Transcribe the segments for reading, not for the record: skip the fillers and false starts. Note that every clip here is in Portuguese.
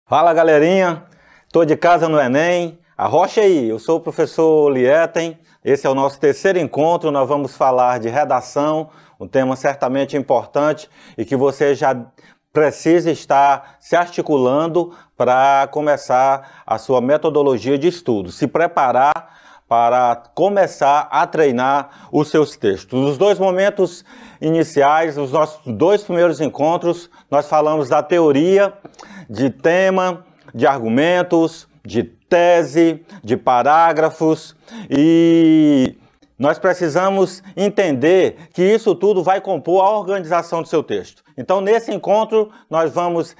Fala galerinha, tô de casa no Enem, arrocha aí, eu sou o professor Lieten, esse é o nosso terceiro encontro, nós vamos falar de redação, um tema certamente importante e que você já precisa estar se articulando para começar a sua metodologia de estudo, se preparar para começar a treinar os seus textos. Nos dois momentos iniciais, os nossos dois primeiros encontros, nós falamos da teoria, de tema, de argumentos, de tese, de parágrafos e nós precisamos entender que isso tudo vai compor a organização do seu texto. Então, nesse encontro, nós vamos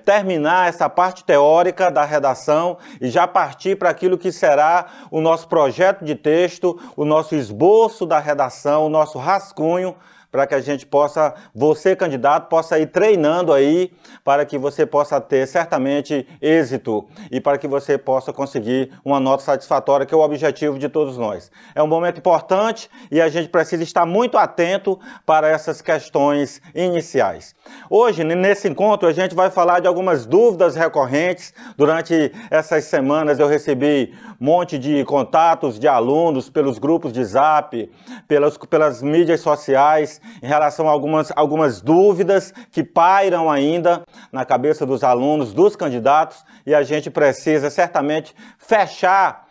terminar essa parte teórica da redação e já partir para aquilo que será o nosso projeto de texto, o nosso esboço da redação, o nosso rascunho, para que a gente possa, você candidato, possa ir treinando aí para que você possa ter certamente êxito e para que você possa conseguir uma nota satisfatória, que é o objetivo de todos nós. É um momento importante e a gente precisa estar muito atento para essas questões iniciais. Hoje, nesse encontro, a gente vai falar de algumas dúvidas recorrentes. Durante essas semanas eu recebi um monte de contatos de alunos pelos grupos de Zap, pelas mídias sociais, em relação a algumas dúvidas que pairam ainda na cabeça dos alunos, dos candidatos, e a gente precisa certamente fechar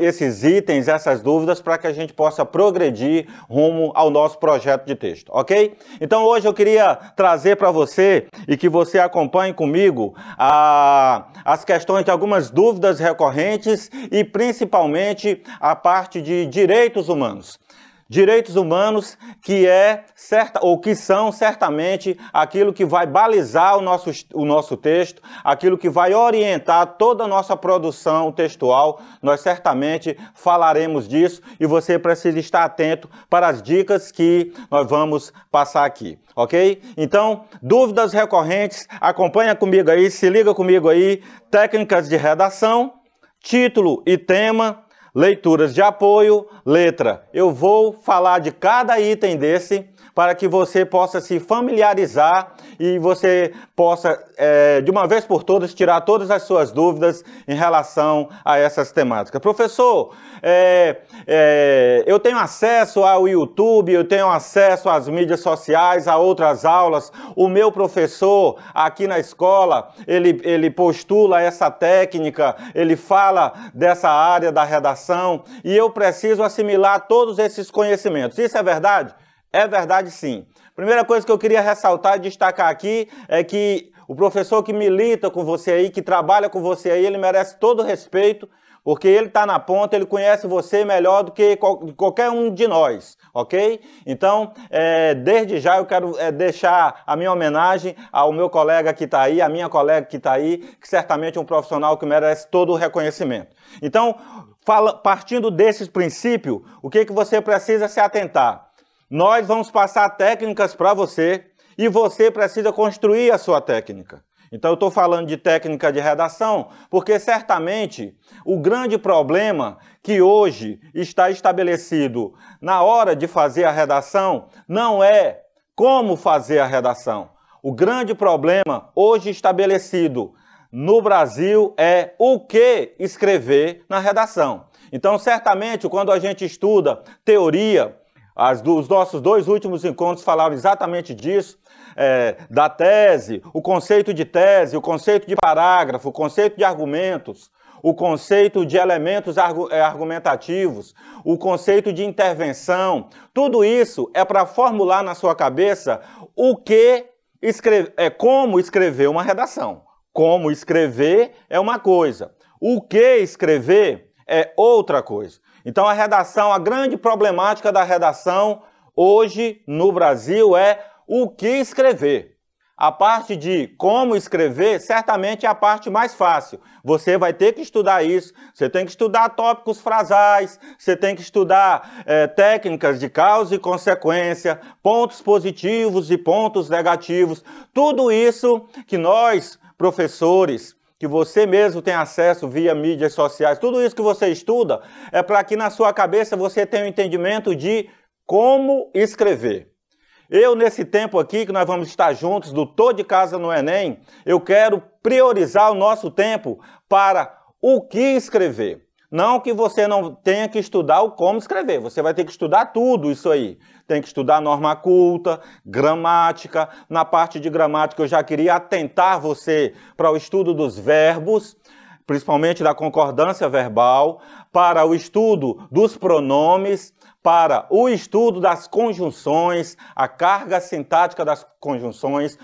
esses itens, essas dúvidas, para que a gente possa progredir rumo ao nosso projeto de texto, ok? Então hoje eu queria trazer para você e que você acompanhe comigo as questões de algumas dúvidas recorrentes e principalmente a parte de direitos humanos. Direitos humanos que são certamente aquilo que vai balizar o nosso texto, aquilo que vai orientar toda a nossa produção textual. Nós certamente falaremos disso e você precisa estar atento para as dicas que nós vamos passar aqui, ok? Então, dúvidas recorrentes, acompanha comigo aí, se liga comigo aí, técnicas de redação, título e tema, leituras de apoio, letra. Eu vou falar de cada item desse para que você possa se familiarizar e você possa, de uma vez por todas, tirar todas as suas dúvidas em relação a essas temáticas. Professor, eu tenho acesso ao YouTube, eu tenho acesso às mídias sociais, a outras aulas. O meu professor aqui na escola, ele postula essa técnica, ele fala dessa área da redação e eu preciso assimilar todos esses conhecimentos. Isso é verdade? É verdade, sim. Primeira coisa que eu queria ressaltar e destacar aqui é que o professor que milita com você aí, que trabalha com você aí, ele merece todo o respeito, porque ele está na ponta, ele conhece você melhor do que qualquer um de nós, ok? Então, desde já eu quero deixar a minha homenagem ao meu colega que está aí, a minha colega que está aí, que certamente é um profissional que merece todo o reconhecimento. Então, partindo desse princípio, o que você precisa se atentar? Nós vamos passar técnicas para você e você precisa construir a sua técnica. Então eu estou falando de técnica de redação porque certamente o grande problema que hoje está estabelecido na hora de fazer a redação não é como fazer a redação. O grande problema hoje estabelecido no Brasil é o que escrever na redação. Então certamente quando a gente estuda teoria, os nossos dois últimos encontros falaram exatamente disso, da tese, o conceito de tese, o conceito de parágrafo, o conceito de argumentos, o conceito de elementos argumentativos, o conceito de intervenção. Tudo isso é para formular na sua cabeça como escrever uma redação. Como escrever é uma coisa, o que escrever é outra coisa. Então a redação, a grande problemática da redação hoje no Brasil é o que escrever. A parte de como escrever certamente é a parte mais fácil. Você vai ter que estudar isso, você tem que estudar tópicos frasais, você tem que estudar técnicas de causa e consequência, pontos positivos e pontos negativos. Tudo isso que nós, professores, que você mesmo tem acesso via mídias sociais, tudo isso que você estuda é para que na sua cabeça você tenha um entendimento de como escrever. eu nesse tempo aqui que nós vamos estar juntos do Tô de Casa no Enem, eu quero priorizar o nosso tempo para o que escrever. Não que você não tenha que estudar o como escrever, você vai ter que estudar tudo isso aí. Tem que estudar norma culta, gramática. Na parte de gramática eu já queria atentar você para o estudo dos verbos, principalmente da concordância verbal, para o estudo dos pronomes, para o estudo das conjunções, a carga sintática das conjunções,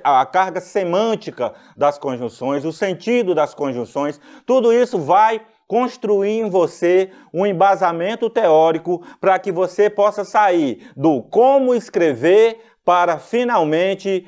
a carga semântica das conjunções, o sentido das conjunções. Tudo isso vai construir em você um embasamento teórico para que você possa sair do como escrever para finalmente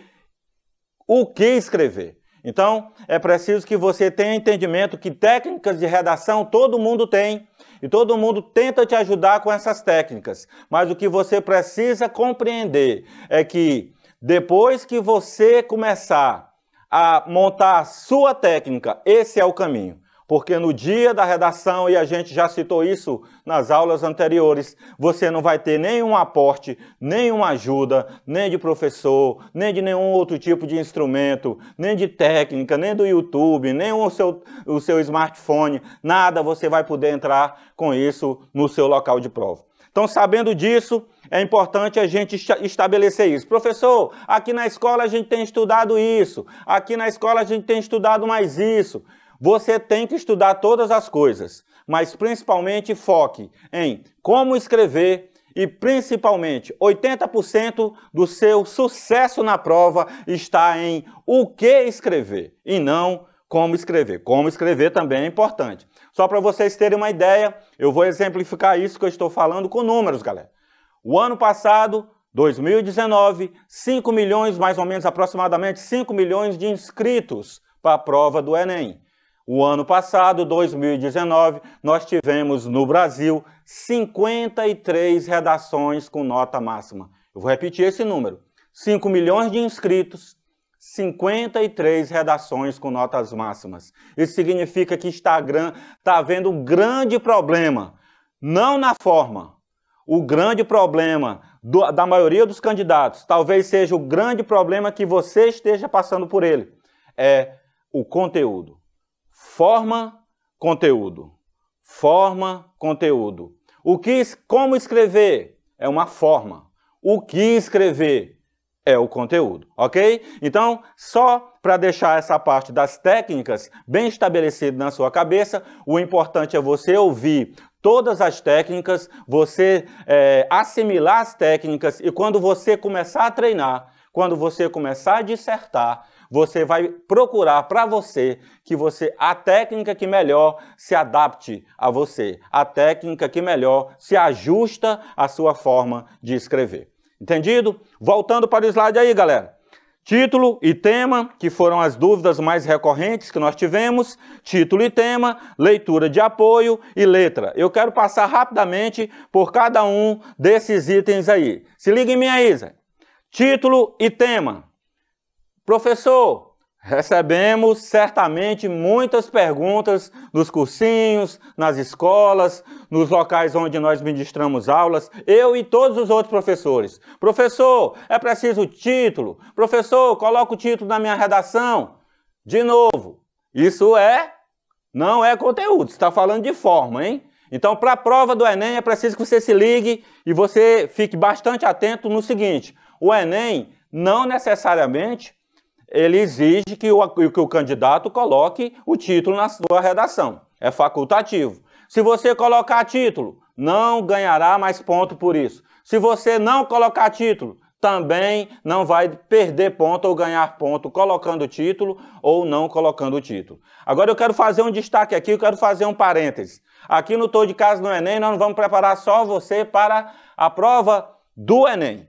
o que escrever. Então, é preciso que você tenha entendimento que técnicas de redação todo mundo tem e todo mundo tenta te ajudar com essas técnicas. Mas o que você precisa compreender é que depois que você começar a montar a sua técnica, esse é o caminho. Porque no dia da redação, e a gente já citou isso nas aulas anteriores, você não vai ter nenhum aporte, nenhuma ajuda, nem de professor, nem de nenhum outro tipo de instrumento, nem de técnica, nem do YouTube, nem o seu smartphone, nada você vai poder entrar com isso no seu local de prova. Então, sabendo disso, é importante a gente estabelecer isso. Professor, aqui na escola a gente tem estudado isso, aqui na escola a gente tem estudado mais isso. Você tem que estudar todas as coisas, mas principalmente foque em como escrever e principalmente 80% do seu sucesso na prova está em o que escrever e não como escrever. Como escrever também é importante. Só para vocês terem uma ideia, eu vou exemplificar isso que eu estou falando com números, galera. O ano passado, 2019, 5 milhões, mais ou menos aproximadamente 5 milhões de inscritos para a prova do Enem. O ano passado, 2019, nós tivemos no Brasil 53 redações com nota máxima. Eu vou repetir esse número. 5 milhões de inscritos, 53 redações com notas máximas. Isso significa que está havendo um grande problema, não na forma. O grande problema da maioria dos candidatos, talvez seja o grande problema que você esteja passando por ele, é o conteúdo. Forma, conteúdo. Forma, conteúdo. Como escrever é uma forma. O que escrever é o conteúdo, ok? Então, só para deixar essa parte das técnicas bem estabelecida na sua cabeça, o importante é você ouvir todas as técnicas, você assimilar as técnicas e quando você começar a treinar, quando você começar a dissertar, você vai procurar para você a técnica que melhor se adapte a você, a técnica que melhor se ajusta à sua forma de escrever. Entendido? Voltando para o slide aí, galera. Título e tema, que foram as dúvidas mais recorrentes que nós tivemos. Título e tema, leitura de apoio e letra. Eu quero passar rapidamente por cada um desses itens aí. Se liga em mim aí, Zé. Título e tema. Professor, recebemos certamente muitas perguntas nos cursinhos, nas escolas, nos locais onde nós ministramos aulas, eu e todos os outros professores. Professor, é preciso título? Professor, coloca o título na minha redação? De novo, isso não é conteúdo, você está falando de forma, hein? Então, para a prova do Enem, é preciso que você se ligue e você fique bastante atento no seguinte, o Enem não necessariamente ele exige que o candidato coloque o título na sua redação. É facultativo. Se você colocar título, não ganhará mais ponto por isso. Se você não colocar título, também não vai perder ponto ou ganhar ponto colocando o título ou não colocando o título. Agora eu quero fazer um destaque aqui, eu quero fazer um parêntese. Aqui no Tô de Casa no Enem, nós vamos preparar só você para a prova do Enem.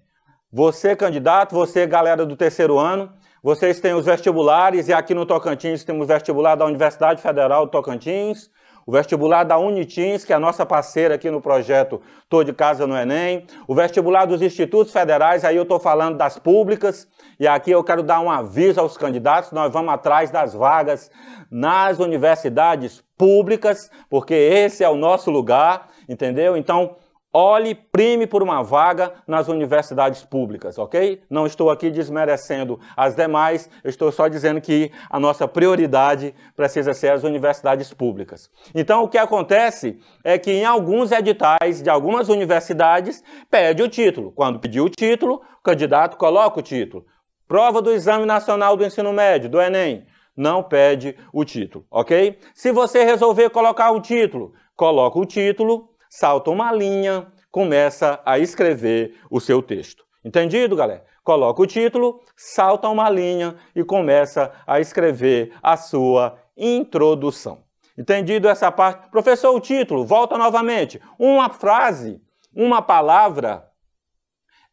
Você, candidato, você, galera do terceiro ano, vocês têm os vestibulares, e aqui no Tocantins temos o vestibular da Universidade Federal do Tocantins, o vestibular da Unitins, que é a nossa parceira aqui no projeto Tô de Casa no Enem, o vestibular dos institutos federais, aí eu estou falando das públicas, e aqui eu quero dar um aviso aos candidatos, nós vamos atrás das vagas nas universidades públicas, porque esse é o nosso lugar, entendeu? Então, olhe, prime por uma vaga nas universidades públicas, ok? Não estou aqui desmerecendo as demais, eu estou só dizendo que a nossa prioridade precisa ser as universidades públicas. Então, o que acontece é que em alguns editais de algumas universidades pede o título. Quando pedir o título, o candidato coloca o título. Prova do Exame Nacional do Ensino Médio, do Enem, não pede o título, ok? Se você resolver colocar o título, coloca o título, salta uma linha, começa a escrever o seu texto. Entendido, galera? Coloca o título, salta uma linha e começa a escrever a sua introdução. Entendido essa parte? Professor, o título, volta novamente. Uma frase, uma palavra,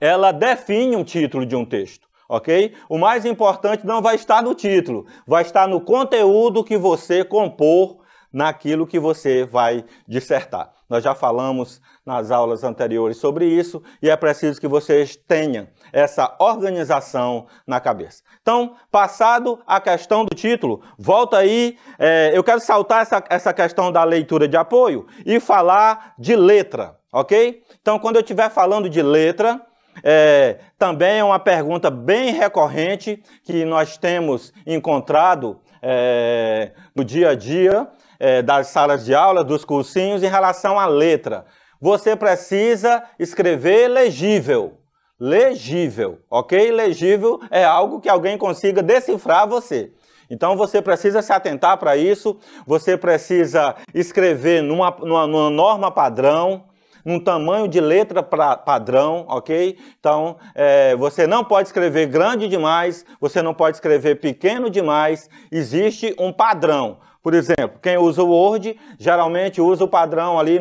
ela define um título de um texto. Ok? O mais importante não vai estar no título, vai estar no conteúdo que você compor naquilo que você vai dissertar. Nós já falamos nas aulas anteriores sobre isso e é preciso que vocês tenham essa organização na cabeça. Então, passado a questão do título, volta aí, eu quero saltar essa questão da leitura de apoio e falar de letra, ok? Então, quando eu estiver falando de letra, também é uma pergunta bem recorrente que nós temos encontrado no dia a dia das salas de aula, dos cursinhos, em relação à letra. Você precisa escrever legível. Legível, ok? Legível é algo que alguém consiga decifrar você. Então você precisa se atentar para isso, você precisa escrever numa norma padrão, num tamanho de letra padrão, ok? Então, você não pode escrever grande demais, você não pode escrever pequeno demais, existe um padrão. Por exemplo, quem usa o Word, geralmente usa o padrão ali,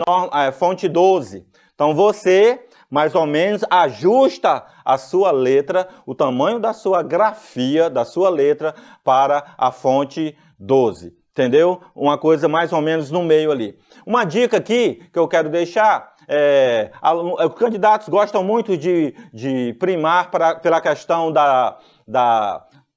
fonte 12. Então, você, mais ou menos, ajusta a sua letra, o tamanho da sua grafia, da sua letra, para a fonte 12. Entendeu? Uma coisa mais ou menos no meio ali. Uma dica aqui que eu quero deixar, os candidatos gostam muito de primar pela questão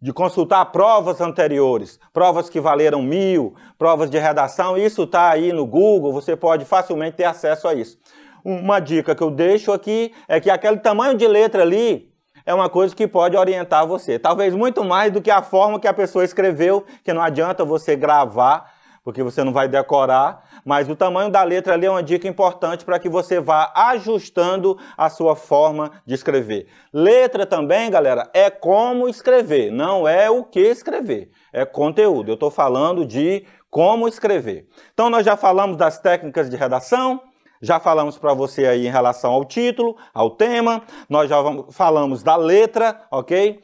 de consultar provas anteriores, provas que valeram 1000, provas de redação, isso está aí no Google, você pode facilmente ter acesso a isso. Uma dica que eu deixo aqui é que aquele tamanho de letra ali é uma coisa que pode orientar você. Talvez muito mais do que a forma que a pessoa escreveu, que não adianta você gravar, porque você não vai decorar, mas o tamanho da letra ali é uma dica importante para que você vá ajustando a sua forma de escrever. Letra também, galera, é como escrever, não é o que escrever, é conteúdo. Eu estou falando de como escrever. Então nós já falamos das técnicas de redação, já falamos para você aí em relação ao título, ao tema, nós já falamos da letra, ok?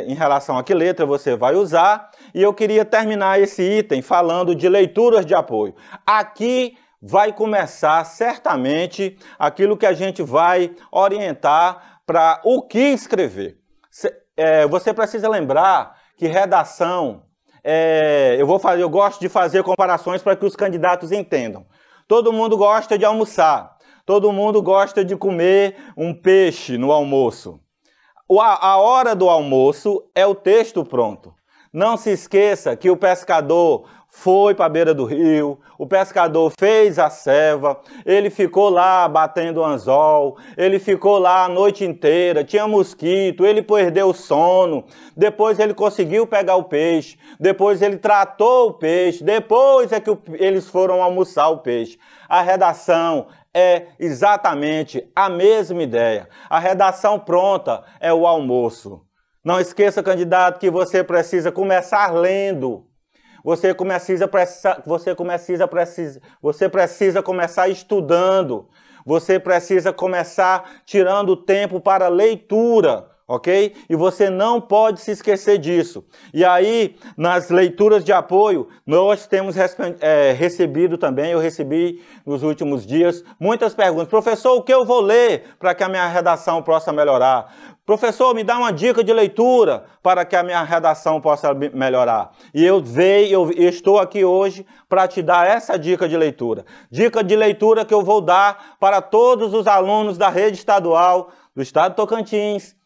Em relação a que letra você vai usar. E eu queria terminar esse item falando de leituras de apoio. Aqui vai começar certamente aquilo que a gente vai orientar para o que escrever. Você precisa lembrar que redação, eu gosto de fazer comparações para que os candidatos entendam. Todo mundo gosta de almoçar, todo mundo gosta de comer um peixe no almoço. A hora do almoço é o texto pronto. Não se esqueça que o pescador foi para a beira do rio, o pescador fez a ceva, ele ficou lá batendo anzol, ele ficou lá a noite inteira, tinha mosquito, ele perdeu o sono, depois ele conseguiu pegar o peixe, depois ele tratou o peixe, depois é que eles foram almoçar o peixe. A redação é exatamente a mesma ideia. A redação pronta é o almoço. Não esqueça, candidato, que você precisa começar lendo. Você precisa começar estudando. Você precisa começar tirando tempo para leitura, ok? E você não pode se esquecer disso. E aí, nas leituras de apoio, nós temos recebido também, eu recebi nos últimos dias, muitas perguntas. Professor, o que eu vou ler para que a minha redação possa melhorar? Professor, me dá uma dica de leitura para que a minha redação possa melhorar. E eu estou aqui hoje para te dar essa dica de leitura. Dica de leitura que eu vou dar para todos os alunos da rede estadual do estado de Tocantins.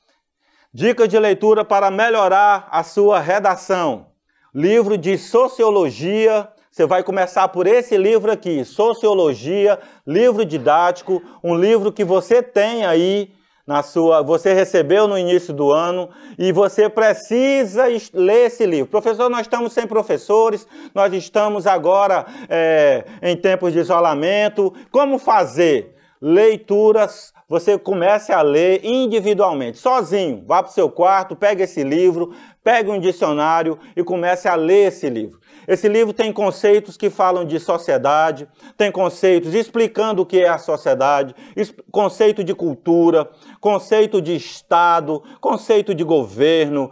Dica de leitura para melhorar a sua redação. Livro de Sociologia, você vai começar por esse livro aqui, Sociologia, livro didático, um livro que você tem aí, você recebeu no início do ano e você precisa ler esse livro. Professor, nós estamos sem professores, nós estamos agora em tempos de isolamento. Como fazer? Leituras, você comece a ler individualmente, sozinho. Vá para o seu quarto, pegue esse livro, pegue um dicionário e comece a ler esse livro. Esse livro tem conceitos que falam de sociedade, tem conceitos explicando o que é a sociedade, conceito de cultura, conceito de Estado, conceito de governo,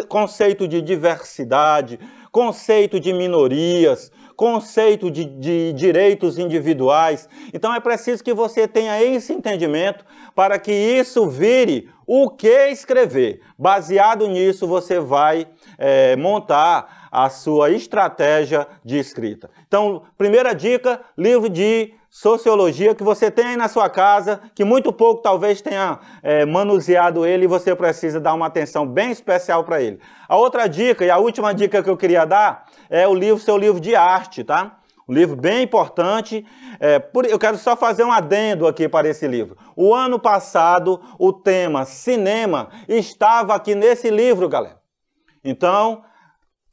conceito de diversidade, conceito de minorias, conceito de direitos individuais. Então é preciso que você tenha esse entendimento para que isso vire o que escrever. Baseado nisso, você vai montar a sua estratégia de escrita. Então, primeira dica, livro de sociologia que você tem aí na sua casa, que muito pouco talvez tenha manuseado ele e você precisa dar uma atenção bem especial para ele. A outra dica e a última dica que eu queria dar é seu livro de arte, tá? Um livro bem importante. Eu quero só fazer um adendo aqui para esse livro. O ano passado, o tema cinema estava aqui nesse livro, galera. Então,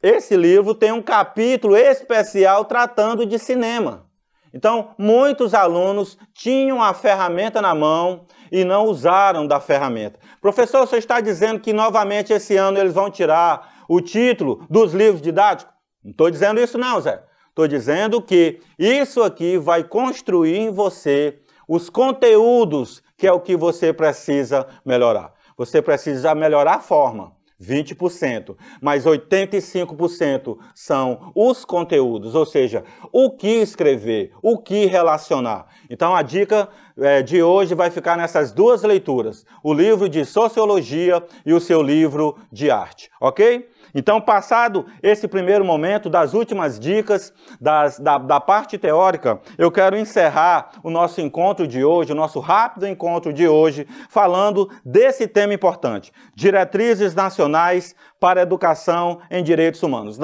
esse livro tem um capítulo especial tratando de cinema. Então, muitos alunos tinham a ferramenta na mão e não usaram da ferramenta. Professor, você está dizendo que novamente esse ano eles vão tirar o título dos livros didáticos? Não estou dizendo isso não, Zé. Estou dizendo que isso aqui vai construir em você os conteúdos, que é o que você precisa melhorar. Você precisa melhorar a forma. 20%, mas 85% são os conteúdos, ou seja, o que escrever, o que relacionar. Então a dica de hoje vai ficar nessas duas leituras, o livro de sociologia e o seu livro de arte, ok? Então, passado esse primeiro momento das últimas dicas da parte teórica, eu quero encerrar o nosso encontro de hoje, o nosso rápido encontro de hoje, falando desse tema importante, diretrizes nacionais para a educação em direitos humanos.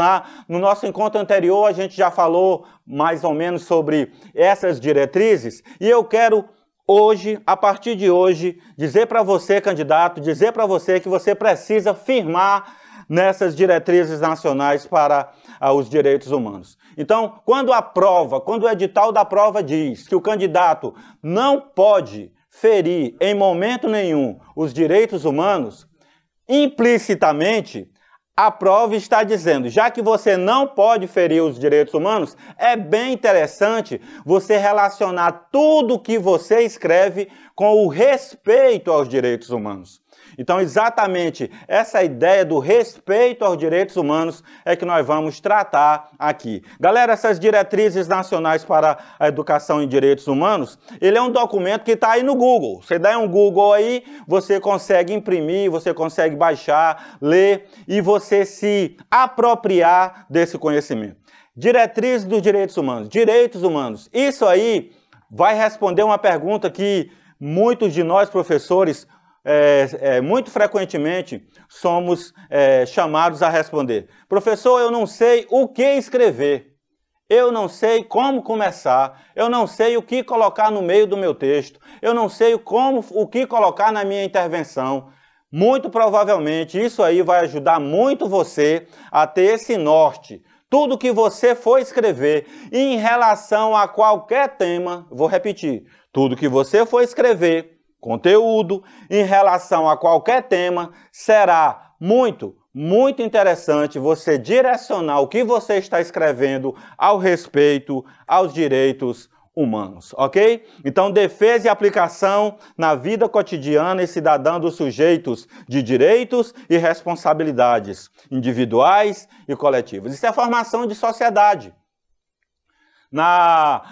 No nosso encontro anterior, a gente já falou mais ou menos sobre essas diretrizes e eu quero hoje, a partir de hoje, dizer para você, candidato, dizer para você que você precisa firmar nessas diretrizes nacionais para os direitos humanos. Então, quando o edital da prova diz que o candidato não pode ferir em momento nenhum os direitos humanos, implicitamente, a prova está dizendo, já que você não pode ferir os direitos humanos, é bem interessante você relacionar tudo que você escreve com o respeito aos direitos humanos. Então, exatamente essa ideia do respeito aos direitos humanos é que nós vamos tratar aqui. Galera, essas diretrizes nacionais para a educação em direitos humanos, ele é um documento que está aí no Google. Você dá um Google aí, você consegue imprimir, você consegue baixar, ler e você se apropriar desse conhecimento. Diretrizes dos direitos humanos. Isso aí vai responder uma pergunta que muitos de nós, professores, muito frequentemente somos chamados a responder. Professor, eu não sei o que escrever, eu não sei como começar, eu não sei o que colocar no meio do meu texto, eu não sei o que colocar na minha intervenção. Muito provavelmente isso aí vai ajudar muito você a ter esse norte. Tudo que você for escrever em relação a qualquer tema, vou repetir, tudo que você for escrever, conteúdo, em relação a qualquer tema, será muito interessante você direcionar o que você está escrevendo ao respeito aos direitos humanos, ok? Então, defesa e aplicação na vida cotidiana e cidadã dos sujeitos de direitos e responsabilidades individuais e coletivas. Isso é formação de sociedade.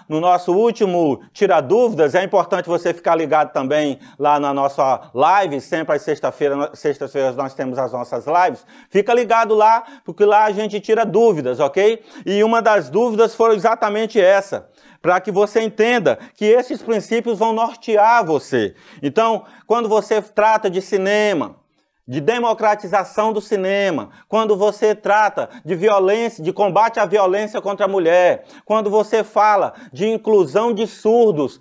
No nosso último Tira Dúvidas, é importante você ficar ligado também lá na nossa live, sempre às sextas-feiras nós temos as nossas lives. Fica ligado lá, porque lá a gente tira dúvidas, ok? E uma das dúvidas foi exatamente essa, para que você entenda que esses princípios vão nortear você. Então, quando você trata de cinema, de democratização do cinema, quando você trata de violência, de combate à violência contra a mulher, quando você fala de inclusão de surdos,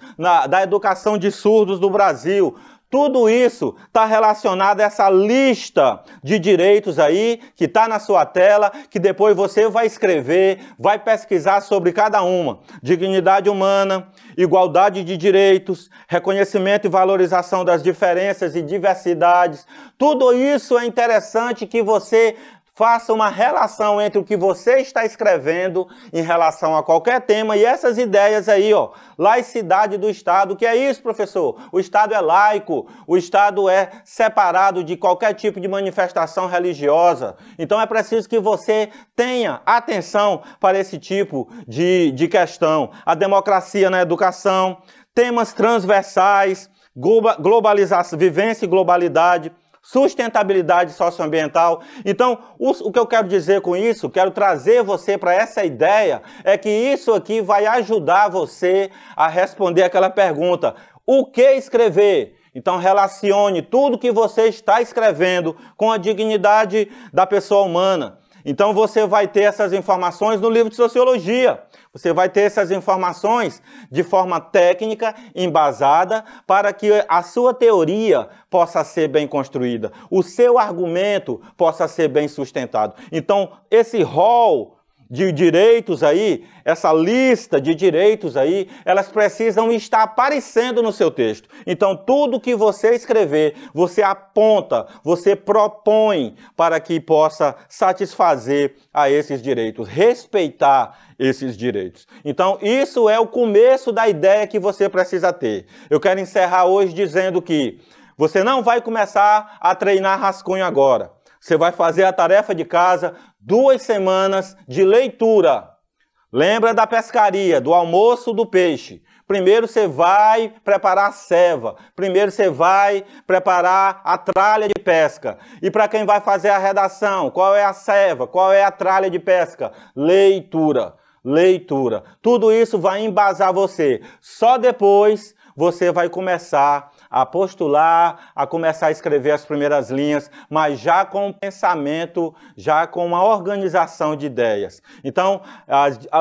da educação de surdos do Brasil, tudo isso está relacionado a essa lista de direitos aí, que está na sua tela, que depois você vai escrever, vai pesquisar sobre cada uma. Dignidade humana, igualdade de direitos, reconhecimento e valorização das diferenças e diversidades. Tudo isso é interessante que você faça uma relação entre o que você está escrevendo em relação a qualquer tema e essas ideias aí, ó. Laicidade do Estado. O que é isso, professor? O Estado é laico, o Estado é separado de qualquer tipo de manifestação religiosa. Então é preciso que você tenha atenção para esse tipo de questão. A democracia na educação, temas transversais, globalização, vivência e globalidade, sustentabilidade socioambiental. Então, o que eu quero dizer com isso, quero trazer você para essa ideia, é que isso aqui vai ajudar você a responder aquela pergunta: o que escrever? Então, relacione tudo que você está escrevendo com a dignidade da pessoa humana. Então, você vai ter essas informações no livro de Sociologia. Você vai ter essas informações de forma técnica, embasada, para que a sua teoria possa ser bem construída, o seu argumento possa ser bem sustentado. Então, esse rol de direitos aí, essa lista de direitos aí, elas precisam estar aparecendo no seu texto. Então, tudo que você escrever, você aponta, você propõe para que possa satisfazer a esses direitos, respeitar esses direitos. Então, isso é o começo da ideia que você precisa ter. Eu quero encerrar hoje dizendo que você não vai começar a treinar rascunho agora. Você vai fazer a tarefa de casa, 2 semanas de leitura. Lembra da pescaria, do almoço do peixe. Primeiro você vai preparar a ceva. Primeiro você vai preparar a tralha de pesca. E para quem vai fazer a redação, qual é a ceva? Qual é a tralha de pesca? Leitura. Leitura. Tudo isso vai embasar você. Só depois você vai começar a postular, a começar a escrever as primeiras linhas, mas já com um pensamento, já com uma organização de ideias. Então,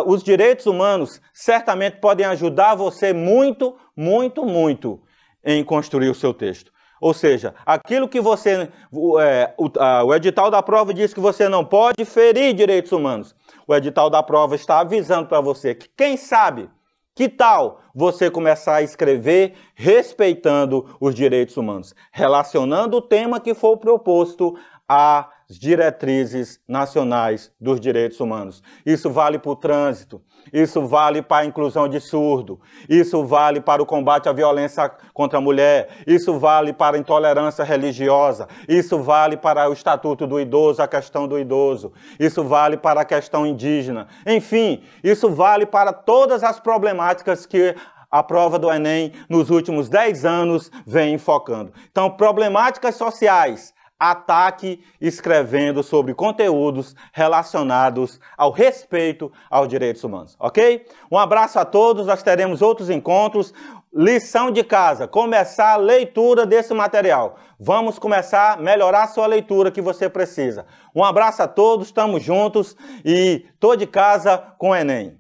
os direitos humanos certamente podem ajudar você muito, muito, muito em construir o seu texto. Ou seja, aquilo que você... o edital da prova diz que você não pode ferir direitos humanos. O edital da prova está avisando para você que, quem sabe, que tal você começar a escrever respeitando os direitos humanos, relacionando o tema que for proposto às diretrizes nacionais dos direitos humanos. Isso vale para o trânsito, isso vale para a inclusão de surdo, isso vale para o combate à violência contra a mulher, isso vale para a intolerância religiosa, isso vale para o Estatuto do Idoso, a questão do idoso, isso vale para a questão indígena. Enfim, isso vale para todas as problemáticas que a prova do Enem nos últimos 10 anos vem enfocando. Então, problemáticas sociais, ataque escrevendo sobre conteúdos relacionados ao respeito aos direitos humanos, ok? Um abraço a todos, nós teremos outros encontros. Lição de casa, começar a leitura desse material. Vamos começar a melhorar a sua leitura que você precisa. Um abraço a todos, estamos juntos e tô de casa com o Enem.